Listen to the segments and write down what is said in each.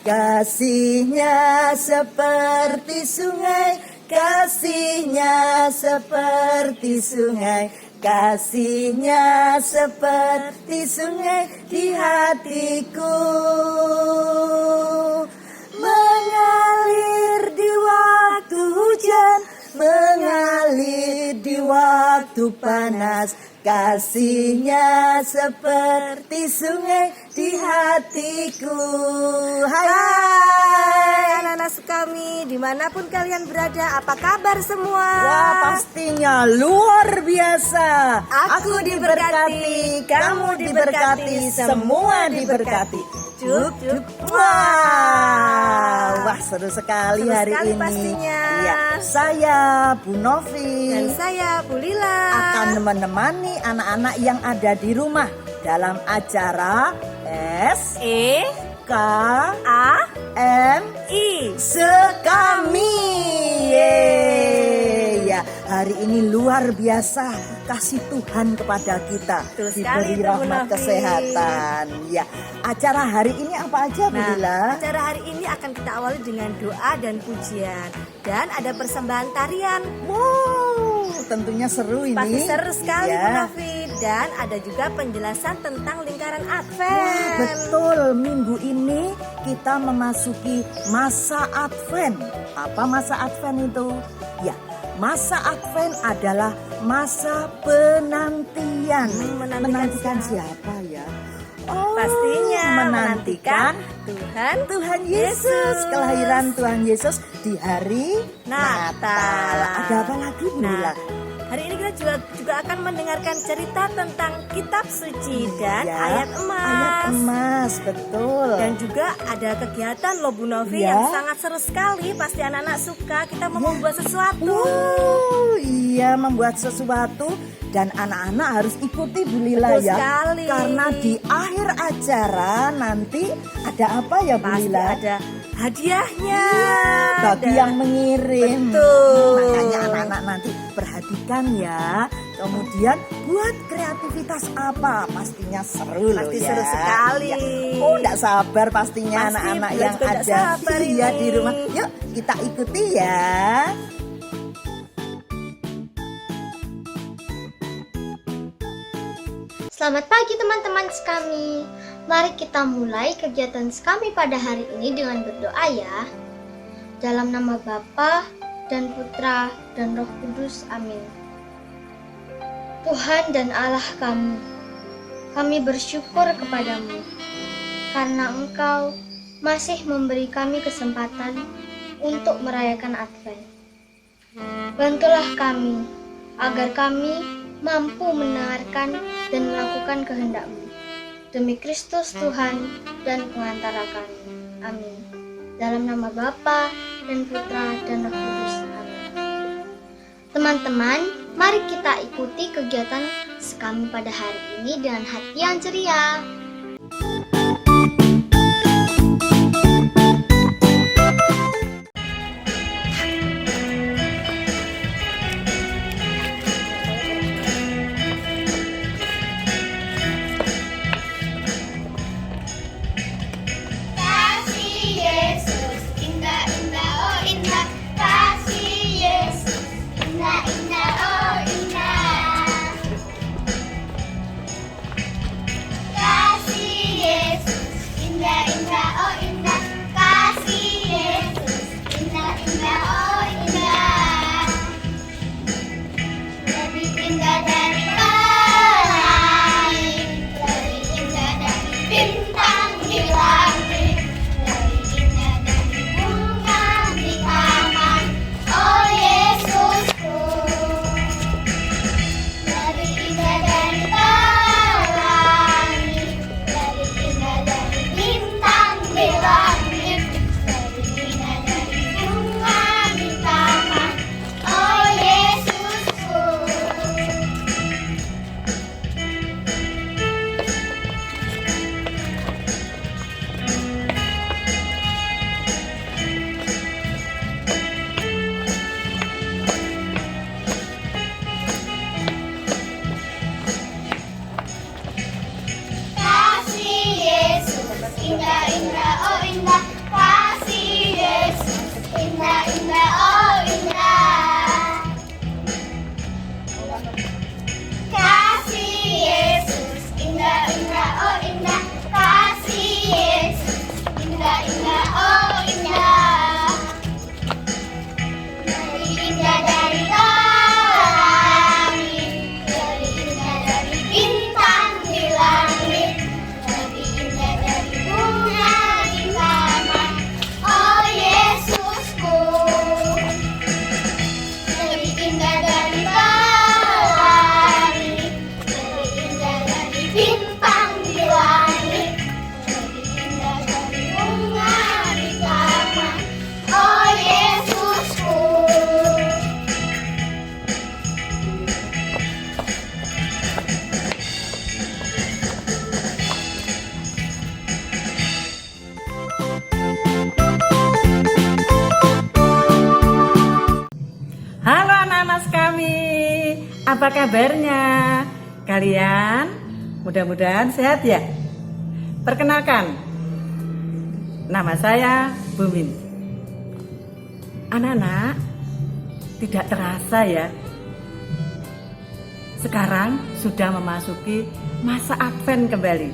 Kasihnya seperti sungai, kasihnya seperti sungai, kasihnya seperti sungai di hatiku. Mengalir di waktu hujan, mengalir di waktu panas, kasihnya seperti sungai di hatiku. Hai anak-anak kami, dimanapun kalian berada, apa kabar semua? Wah, pastinya luar biasa. Aku diberkati, kamu diberkati, semua diberkati. Cuk, cuk. Wah, seru sekali Seru hari sekali ini. pastinya. Ya, saya Bu Novi Dan saya Bu Lila akan menemani anak-anak yang ada di rumah dalam acara S E K A M I. Sekami. Yeay. Ya, hari ini luar biasa kasih Tuhan kepada kita. Betul sekali, Diberi itu, Bu rahmat Novi. kesehatan. Ya, acara hari ini apa aja, Bu Lila? Acara hari ini akan kita awali dengan doa dan pujian, dan ada persembahan tarian. Wow, tentunya seru ini. Pasti seru sekali, Bu Ya. Novi. Dan ada juga penjelasan tentang lingkaran Wah, Advent. betul, minggu ini kita memasuki masa Advent. Apa masa Advent itu? Ya, masa Advent adalah masa penantian. Menantikan siapa ya? Oh, Pastinya menantikan Tuhan Yesus, kelahiran Tuhan Yesus di hari Natal. Ada apa lagi, Bu Lila? Hari ini kita juga akan mendengarkan cerita tentang kitab suci dan Ya, ayat emas. Ayat emas, betul. Dan juga ada kegiatan loh Bu Novi Ya. yang sangat seru sekali. Pasti anak-anak suka. Kita mau membuat sesuatu. Iya, membuat sesuatu dan anak-anak harus ikuti Bu Lila. Betul Ya. sekali. Karena di akhir acara nanti ada apa ya, Bu Pasti Lila? ada hadiahnya. Bagi Dan- yang mengirim. Betul. Makanya anak-anak nanti perhatikan ya. Kemudian buat kreativitas apa? Pastinya seru loh Pasti ya. seru sekali. Iya. Oh, enggak sabar pastinya Pasti, anak-anak Bunda yang juga nggak ada sabar iya ini. di rumah. Yuk, kita ikuti ya. Selamat pagi teman-teman Sekami. Mari kita mulai kegiatan Sekami pada hari ini dengan berdoa ya. Dalam nama Bapa dan Putra dan Roh Kudus. Amin. Tuhan dan Allah kami bersyukur kepadamu karena Engkau masih memberi kami kesempatan untuk merayakan Advent. Bantulah kami agar kami mampu mendengarkan dan melakukan kehendak-Mu. Demi Kristus Tuhan dan pengantara kami. Amin. Dalam nama Bapa dan Putra dan Roh Kudus. Amin. Teman-teman, mari kita ikuti kegiatan Sekami pada hari ini dengan hati yang ceria. Kasih Yesus, indah indah oh indah. Kasih Yesus, indah indah oh indah. apa kabarnya? Kalian mudah-mudahan sehat ya? Perkenalkan, nama saya Bumin. Anak-anak, tidak terasa ya, sekarang sudah memasuki masa Advent kembali.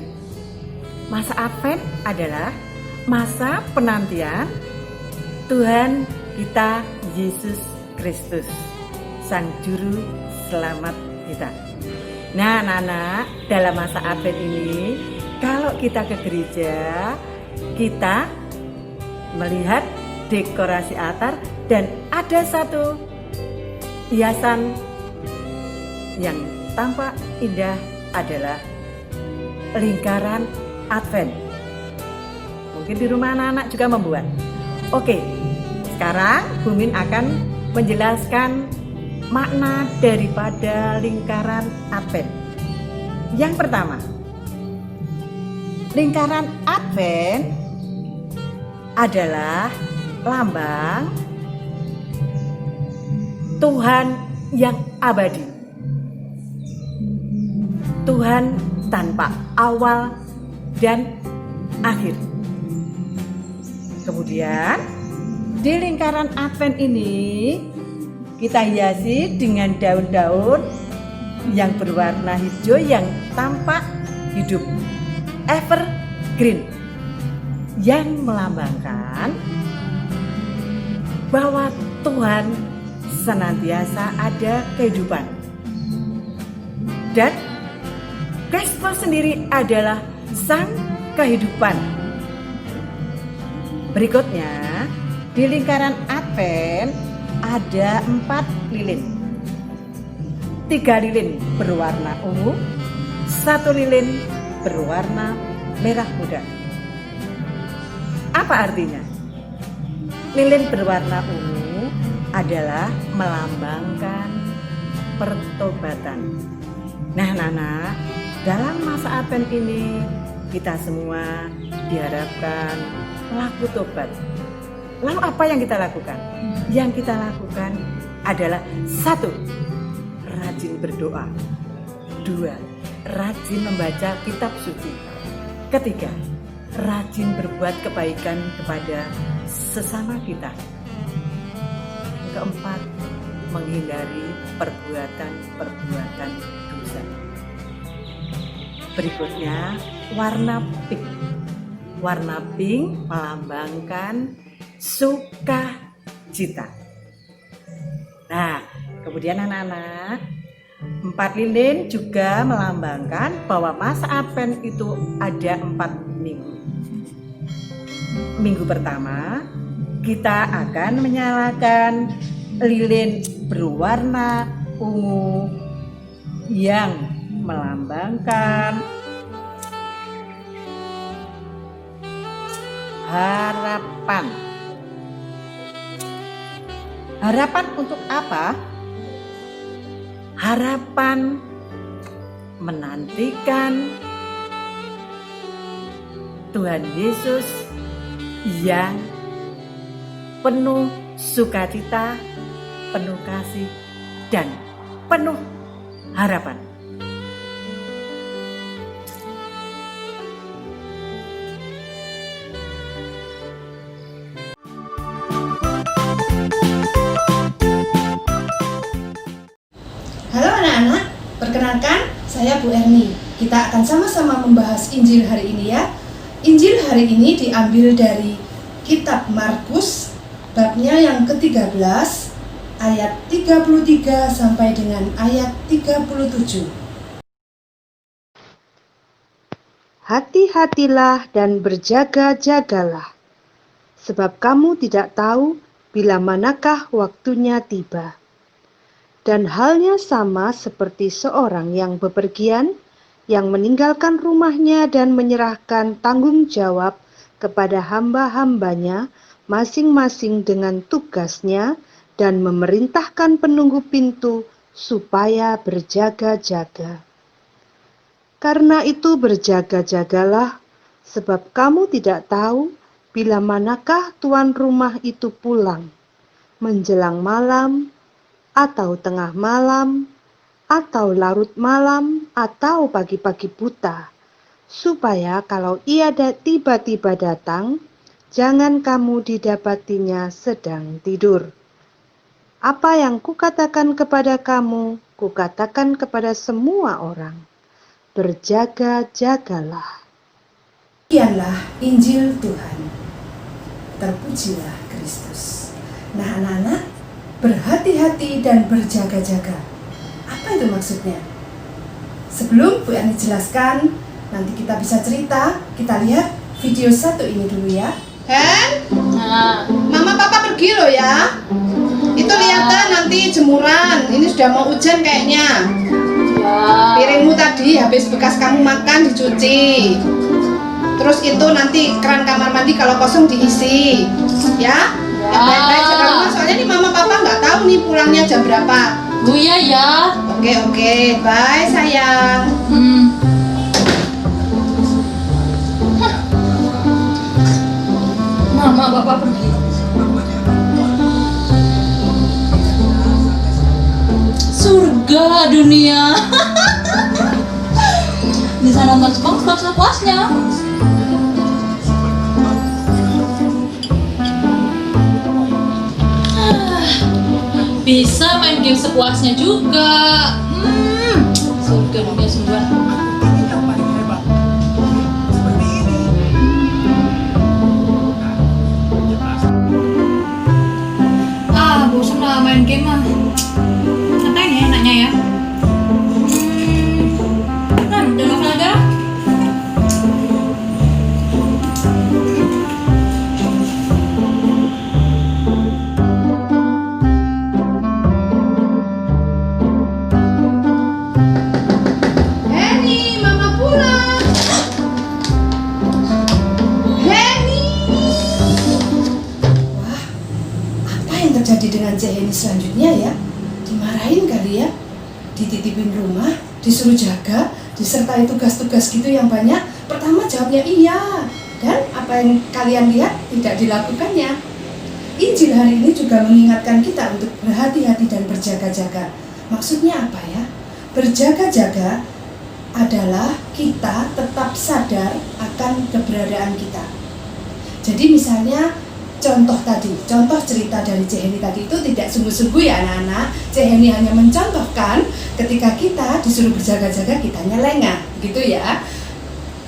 Masa Advent adalah masa penantian Tuhan kita Yesus Kristus, Sang Juru Selamat kita. Nah, anak-anak, dalam masa Advent ini, kalau kita ke gereja, kita melihat dekorasi altar dan ada satu hiasan yang tampak indah adalah lingkaran Advent. Mungkin di rumah anak-anak juga membuat. Oke, sekarang Bumin akan menjelaskan makna daripada lingkaran Advent. Yang pertama, lingkaran Advent adalah lambang Tuhan yang abadi. Tuhan tanpa awal dan akhir. Kemudian di lingkaran Advent ini kita hiasi dengan daun-daun yang berwarna hijau yang tampak hidup, evergreen, yang melambangkan bahwa Tuhan senantiasa ada kehidupan. Dan Kristus sendiri adalah sang kehidupan. Berikutnya, di lingkaran Advent ada 4 lilin. 3 lilin berwarna ungu, 1 lilin berwarna merah muda. Apa artinya? Lilin berwarna ungu adalah melambangkan pertobatan. Nah, anak-anak, dalam masa Advent ini kita semua diharapkan melakukan tobat. Lalu apa yang kita lakukan? Yang kita lakukan adalah 1, rajin berdoa. 2, rajin membaca kitab suci. 3, rajin berbuat kebaikan kepada sesama kita. Yang 4, menghindari perbuatan-perbuatan dosa. Berikutnya, warna pink. Warna pink melambangkan sukacita. Nah, kemudian anak-anak, 4 lilin juga melambangkan bahwa masa Advent itu ada 4 minggu. Minggu pertama, kita akan menyalakan lilin berwarna ungu yang melambangkan harapan. Harapan untuk apa? Harapan menantikan Tuhan Yesus yang penuh sukacita, penuh kasih, dan penuh harapan. Halo anak-anak, perkenalkan saya Bu Erni. Kita akan sama-sama membahas Injil hari ini ya. Injil hari ini diambil dari kitab Markus, babnya yang ke-13, ayat 33 sampai dengan ayat 37. Hati-hatilah dan berjaga-jagalah, sebab kamu tidak tahu bila manakah waktunya tiba. Dan halnya sama seperti seorang yang bepergian, yang meninggalkan rumahnya dan menyerahkan tanggung jawab kepada hamba-hambanya masing-masing dengan tugasnya dan memerintahkan penunggu pintu supaya berjaga-jaga. Karena itu berjaga-jagalah, sebab kamu tidak tahu bila manakah tuan rumah itu pulang, menjelang malam, atau tengah malam, atau larut malam, atau pagi-pagi buta, supaya kalau ia tiba-tiba datang, jangan kamu didapatinya sedang tidur. Apa yang kukatakan kepada kamu, kukatakan kepada semua orang. Berjaga-jagalah. Demikianlah Injil Tuhan. Terpujilah Kristus. Nah anak-anak, berhati-hati dan berjaga-jaga. Apa itu maksudnya? Sebelum Bu Erni jelaskan, nanti kita bisa cerita. Kita lihat video satu ini dulu ya. Hen, Mama Papa pergi loh ya. Itu lihatlah nanti jemuran. Ini sudah mau hujan kayaknya. Piringmu tadi habis bekas kamu makan dicuci. Terus itu nanti keran kamar mandi kalau kosong diisi. Ya? Yang baik-baik jaga rumah. Soalnya nih Mama Papa nggak tahu nih pulangnya jam berapa. Bu ya ya. Oke. Bye sayang. Mama Bapak pergi. Surga dunia. Bisa nonton SpongeBob sepuasnya. Bisa main game sepuasnya juga. Surga dunia sungguh. Bosan lah main game mah. Ngapain ya enaknya ya? Nah, udah novel aja. Henny, Mama pulang. Henny. Wah, apa yang terjadi dengan Cek Henny selanjutnya ya? Dimarahin kali ya? Dititipin rumah, disuruh jaga, disertai tugas-tugas gitu yang banyak. Pertama jawabnya iya, dan apa yang kalian lihat tidak dilakukannya. Injil hari ini juga mengingatkan kita untuk berhati-hati dan berjaga-jaga. Maksudnya apa ya? Berjaga-jaga adalah kita tetap sadar akan keberadaan kita. Jadi misalnya contoh cerita dari Cek Henny tadi itu tidak sungguh-sungguh ya anak-anak. Cek Henny hanya mencontohkan ketika kita disuruh berjaga-jaga kitanya lengah gitu ya.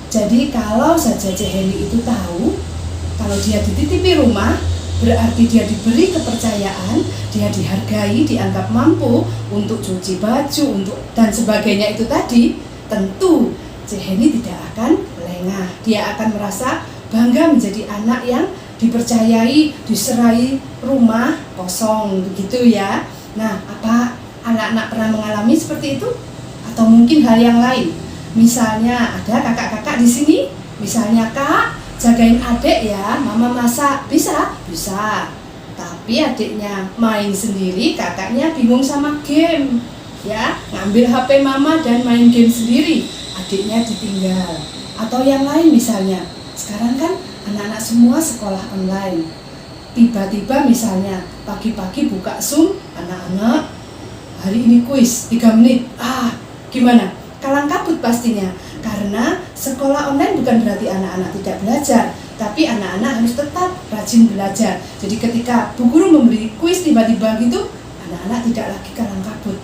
Jadi kalau saja Cek Henny itu tahu kalau dia dititipi rumah, berarti dia diberi kepercayaan, dia dihargai, dianggap mampu untuk cuci baju, dan sebagainya itu tadi, tentu Cek Henny tidak akan lengah. Dia akan merasa bangga menjadi anak yang dipercayai, diserai rumah kosong begitu ya. Nah, apa anak-anak pernah mengalami seperti itu? Atau mungkin hal yang lain? Misalnya ada kakak-kakak di sini, misalnya Kak, jagain adik ya, Mama masak, bisa? Bisa. Tapi adiknya main sendiri, kakaknya bingung sama game. Ya, ngambil HP Mama dan main game sendiri, adiknya ditinggal. Atau yang lain misalnya, sekarang kan anak-anak semua sekolah online. Tiba-tiba misalnya pagi-pagi buka Zoom, anak-anak hari ini kuis 3 menit. Gimana? Kalang kabut pastinya. Karena sekolah online bukan berarti anak-anak tidak belajar, tapi anak-anak harus tetap rajin belajar. Jadi ketika bu guru memberi kuis tiba-tiba gitu, anak-anak tidak lagi kalang kabut.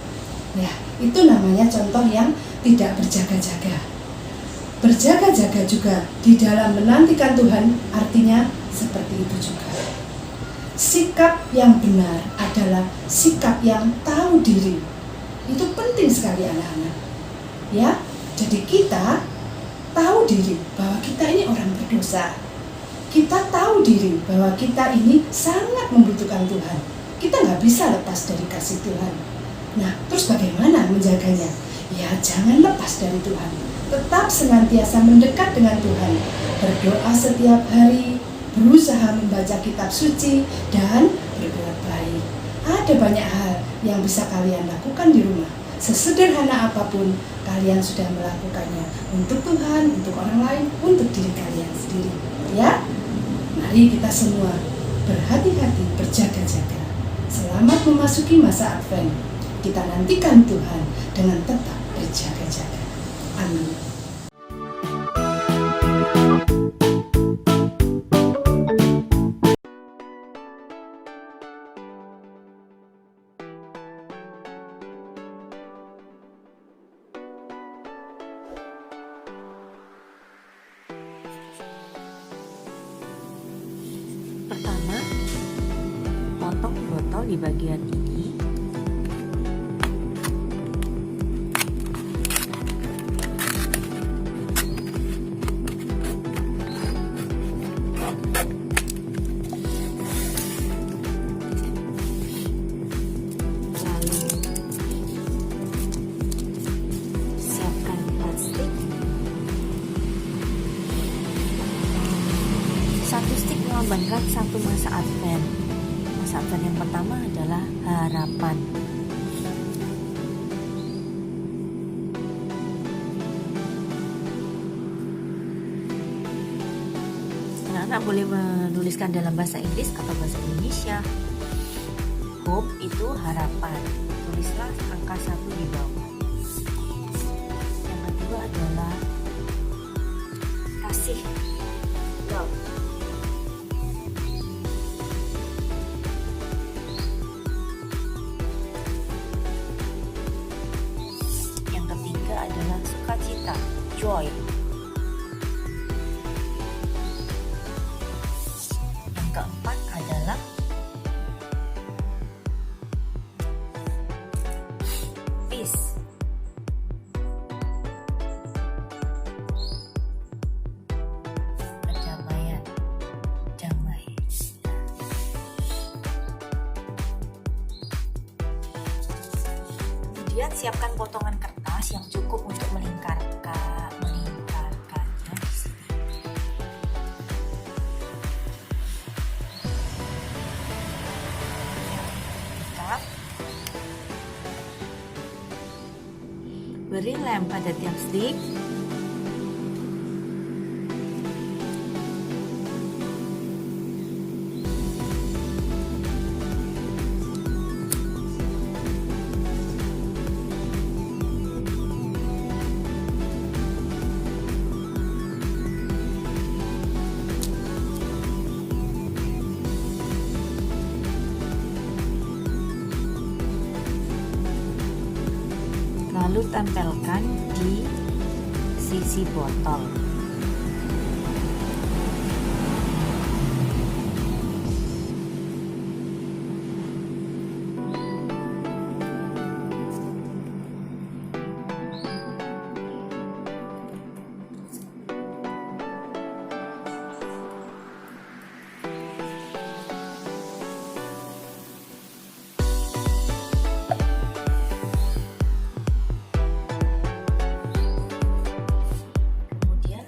Ya, itu namanya contoh yang tidak berjaga-jaga. Berjaga-jaga juga di dalam menantikan Tuhan, artinya seperti itu juga. Sikap yang benar adalah sikap yang tahu diri. Itu penting sekali anak-anak. Ya, jadi kita tahu diri bahwa kita ini orang berdosa. Kita tahu diri bahwa kita ini sangat membutuhkan Tuhan. Kita nggak bisa lepas dari kasih Tuhan. Nah, terus bagaimana menjaganya? Ya, jangan lepas dari Tuhan. Tetap senantiasa mendekat dengan Tuhan, berdoa setiap hari, berusaha membaca kitab suci, dan berbuat baik. Ada banyak hal yang bisa kalian lakukan di rumah. Sesederhana apapun, kalian sudah melakukannya untuk Tuhan, untuk orang lain, untuk diri kalian sendiri. Ya, mari kita semua berhati-hati, berjaga-jaga. Selamat memasuki masa Advent. kita nantikan Tuhan dengan tetap berjaga-jaga. Amin. Pertama, potong botol di bagian ini. Lalu siapkan plastik. Satu stick melambangkan satu masa Advent. Masa Advent yang pertama adalah harapan. Anak-anak boleh menuliskan dalam bahasa Inggris atau bahasa Indonesia. Hope itu harapan. Tulislah angka 1 di bawah. Yang kedua adalah kasih. Love. Yang ketiga adalah sukacita, joy. Yang keempat adalah peace. Perdamaian, damai. Kemudian siapkan potongan kertas yang cukup untuk melingkarkannya di sini. Ikat. Beri lem pada tiap stick. Lalu tempelkan di sisi botol. Kemudian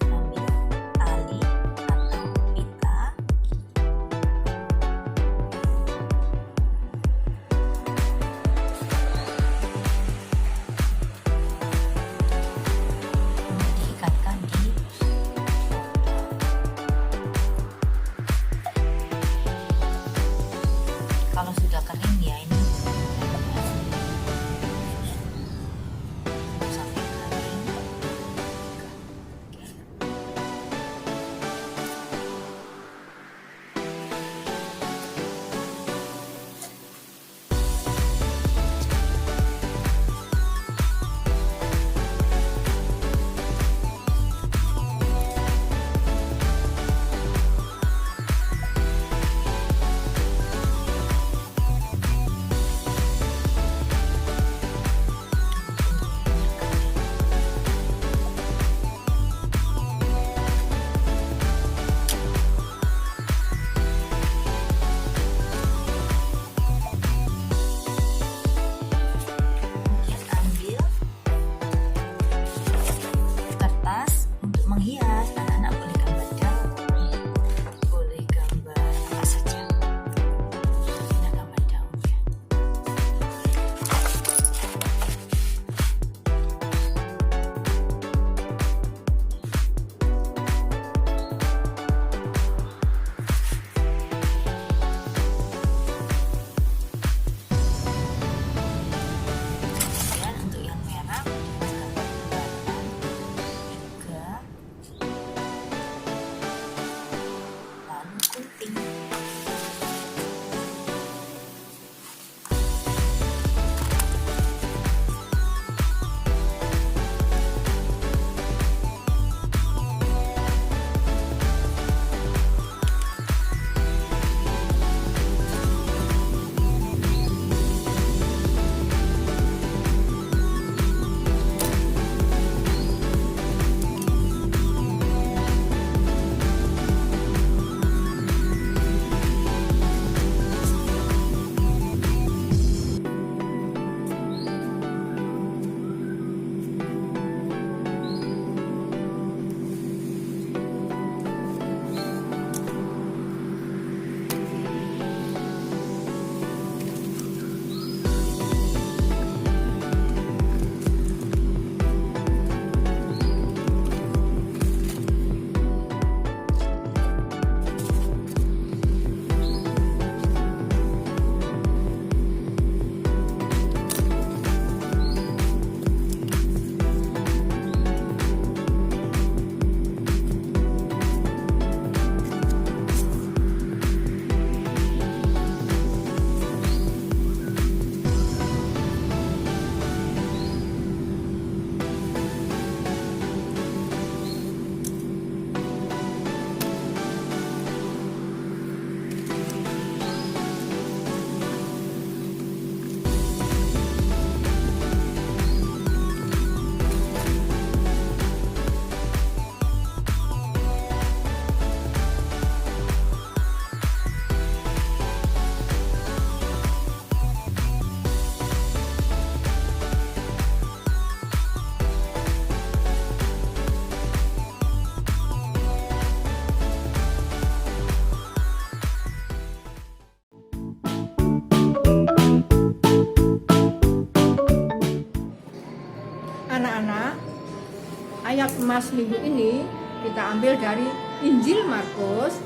ayat emas minggu ini kita ambil dari Injil Markus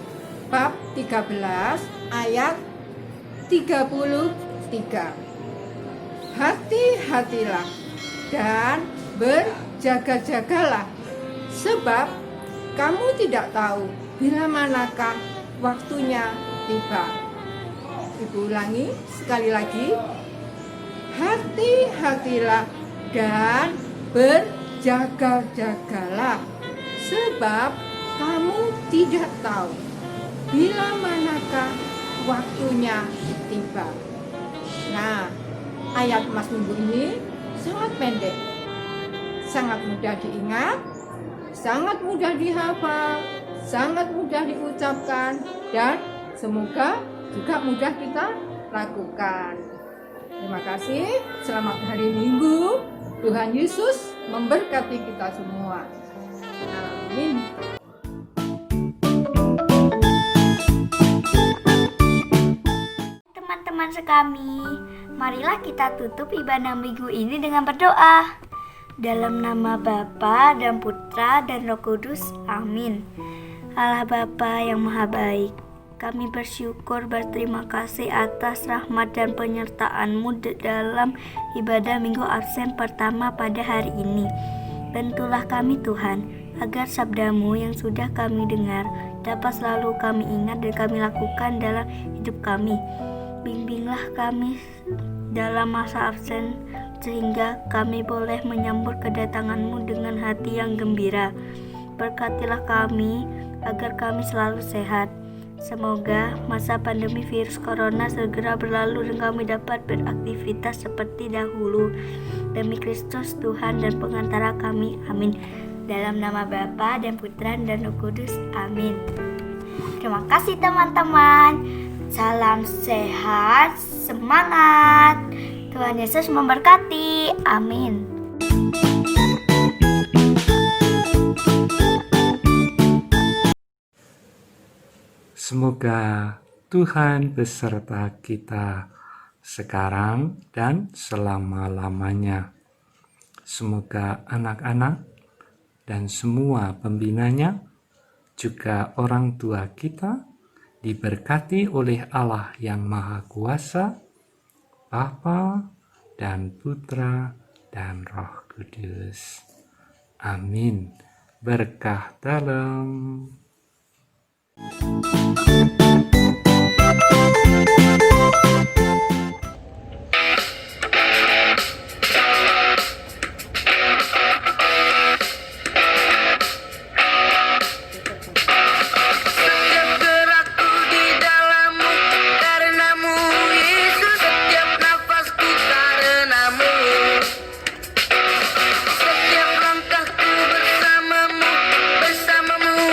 bab 13 ayat 33. Hati-hatilah dan berjaga-jagalah, sebab kamu tidak tahu bila manakah waktunya tiba. Ibu ulangi sekali lagi. Hati-hatilah dan berjaga-jagalah, sebab kamu tidak tahu bila manakah waktunya tiba. Nah, ayat emas minggu ini sangat pendek, sangat mudah diingat, sangat mudah dihafal, sangat mudah diucapkan, dan semoga juga mudah kita lakukan. Terima kasih, selamat hari Minggu. Tuhan Yesus memberkati kita semua. Amin. Teman-teman sekami, marilah kita tutup ibadah minggu ini dengan berdoa. Dalam nama Bapa dan Putra dan Roh Kudus, amin. Allah Bapa yang Maha Baik, kami bersyukur berterima kasih atas rahmat dan penyertaan-Mu dalam ibadah minggu absen pertama pada hari ini. Bantulah kami Tuhan, agar sabda-Mu yang sudah kami dengar dapat selalu kami ingat dan kami lakukan dalam hidup kami. Bimbinglah kami dalam masa absen, sehingga kami boleh menyambut kedatangan-Mu dengan hati yang gembira. Berkatilah kami, agar kami selalu sehat. Semoga masa pandemi virus corona segera berlalu dan kami dapat beraktivitas seperti dahulu. Demi Kristus Tuhan dan pengantara kami, amin. Dalam nama Bapa dan Putra dan Roh Kudus, amin. Terima kasih teman-teman. Salam sehat, semangat. Tuhan Yesus memberkati, amin. Semoga Tuhan beserta kita sekarang dan selama-lamanya. Semoga anak-anak dan semua pembinanya, juga orang tua kita, diberkati oleh Allah yang Maha Kuasa, Bapa dan Putra dan Roh Kudus. Amin. Berkah dalam. Bersamamu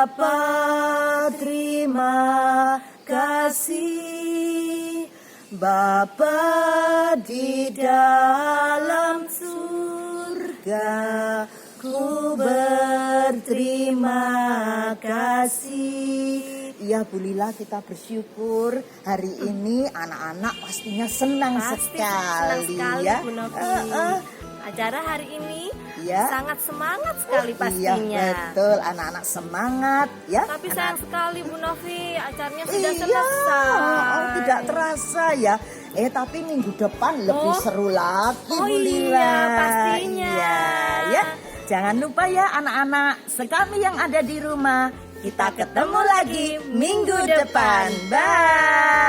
Bapa, terima kasih. Bapa di dalam surga, ku berterima kasih. Ya Bu Lila, kita bersyukur hari ini anak-anak pastinya senang sekali ya. ya. Bu Novi. Acara hari ini Ya. sangat semangat sekali Iya pastinya. betul, anak-anak semangat ya. Tapi sayang sekali Bu Novi, acaranya sudah Iya, selesai. tidak terasa ya. Tapi minggu depan lebih seru lagi Oh Bu Lila. iya, pastinya. Iya, ya. Jangan lupa ya anak-anak, sekami yang ada di rumah, kita ketemu lagi minggu depan. Bye.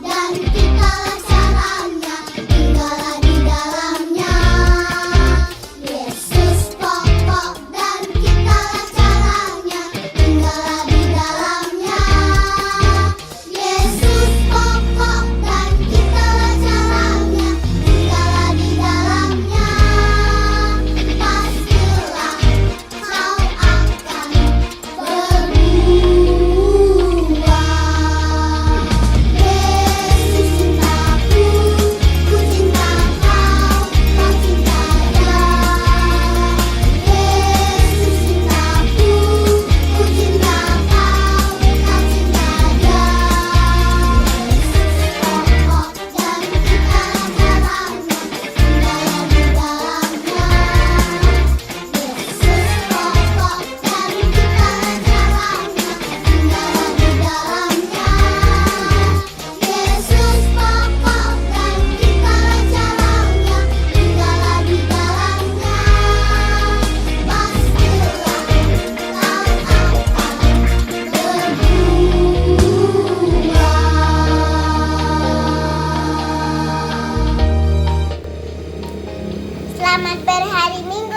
Dan kitalah caranya, tinggallah di dalamnya. Yesus pokok dan kitalah caranya, tinggallah di dalamnya. Yesus pokok dan kitalah caranya, tinggallah di dalamnya. Pastilah kau akan berbuah. Yesus cintaku, ku cinta kau, kau cinta dia. Yesus cintaku, ku cinta kau, kau cinta dia. Yesus pokok dan kitalah caranya, tinggallah di dalamnya. Yesus pokok dan kitalah caranya, tinggallah di dalamnya. Yesus pokok dan kitalah caranya, tinggallah di dalamnya. Pastilah kau akan berbuah. Selamat berhari Minggu